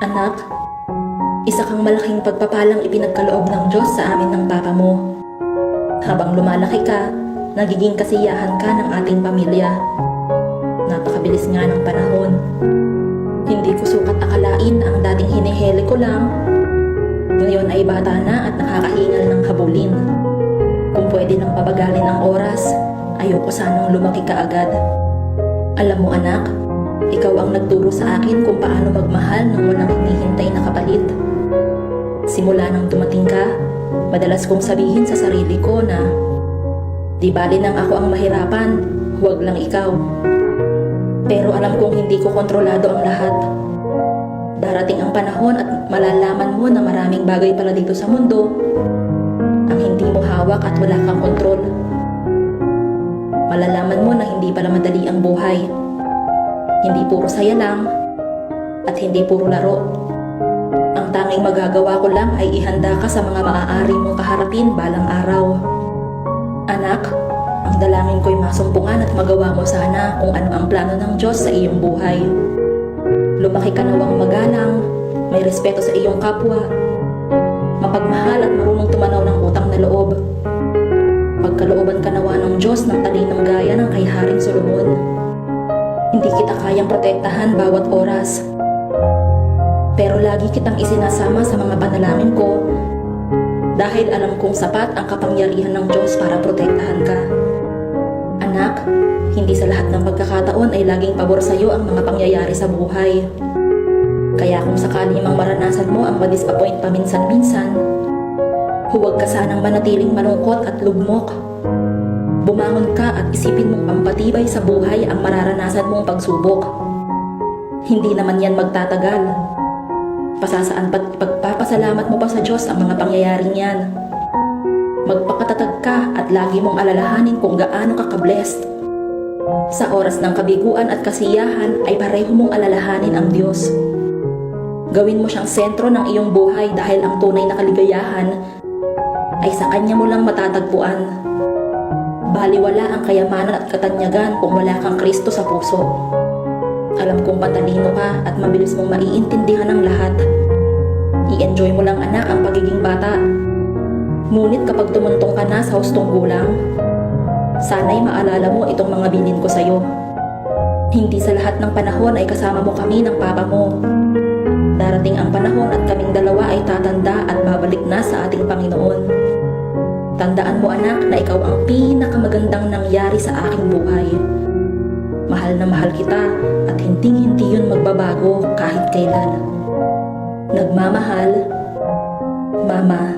Anak, isa kang malaking pagpapalang ipinagkaloob ng Diyos sa amin ng Papa mo. Habang lumalaki ka, nagiging kasiyahan ka ng ating pamilya. Napakabilis nga ng panahon. Hindi ko sukat akalain ang dating hinihili ko lang. Ngayon ay bata na at nakakahingal ng habulin. Kung pwede nang pabagalin ang oras, ayoko sanang lumaki ka agad. Alam mo anak, ikaw ang nagturo sa akin kung paano magmahal nang walang hinihintay na kapalit. Simula nang dumating ka, madalas kong sabihin sa sarili ko na di bali nang ako ang mahirapan, huwag lang ikaw. Pero alam kong hindi ko kontrolado ang lahat. Darating ang panahon at malalaman mo na maraming bagay pala dito sa mundo ang hindi mo hawak at wala kang kontrol. Malalaman mo na hindi pala madali ang buhay. Hindi puro saya lang at hindi puro laro. Ang tanging magagawa ko lang ay ihanda ka sa mga maaari mong kaharapin balang araw. Anak, ang dalangin ko'y masumpungan at magawa mo sana kung ano ang plano ng Diyos sa iyong buhay. Lumaki ka nawang magalang, may respeto sa iyong kapwa, mapagmahal at marunong tumanaw ng utang na loob. Pagkalooban ka nawa ng Diyos ng talinong gaya ng kay Haring Solomon. Hindi kita kayang protektahan bawat oras. Pero lagi kitang isinasama sa mga panalangin ko dahil alam kong sapat ang kapangyarihan ng Diyos para protektahan ka. Anak, hindi sa lahat ng pagkakataon ay laging pabor sa iyo ang mga pangyayari sa buhay. Kaya kung sakali mang maranasan mo ang ma-disappoint paminsan-minsan, huwag ka sanang manatiling malungkot at lugmok. Bumangon ka at isipin mong pampatibay sa buhay ang mararanasan mong pagsubok. Hindi naman yan magtatagal. Pasasaan pa't pagpapasalamat mo pa sa Diyos ang mga pangyayaring yan. Magpakatatag ka at lagi mong alalahanin kung gaano ka ka-blessed. Sa oras ng kabiguan at kasiyahan ay pareho mong alalahanin ang Diyos. Gawin mo siyang sentro ng iyong buhay dahil ang tunay na kaligayahan ay sa Kanya mo lang matatagpuan. Baliwala ang kayamanan at katanyagan kung wala kang Kristo sa puso. Alam kong matalino ka at mabilis mong maiintindihan ang lahat. I-enjoy mo lang anak ang pagiging bata. Ngunit kapag tumuntong ka na sa hustong gulang, sana'y maalala mo itong mga bilin ko sa'yo. Hindi sa lahat ng panahon ay kasama mo kami ng Papa mo. Darating ang panahon at kaming dalawa ay tatanda at babalik na sa ating Panginoon. Tandaan mo anak na ikaw ang pinakamagandang nangyari sa aking buhay. Mahal na mahal kita at hinding-hindi yun magbabago kahit kailan. Nagmamahal, Mama.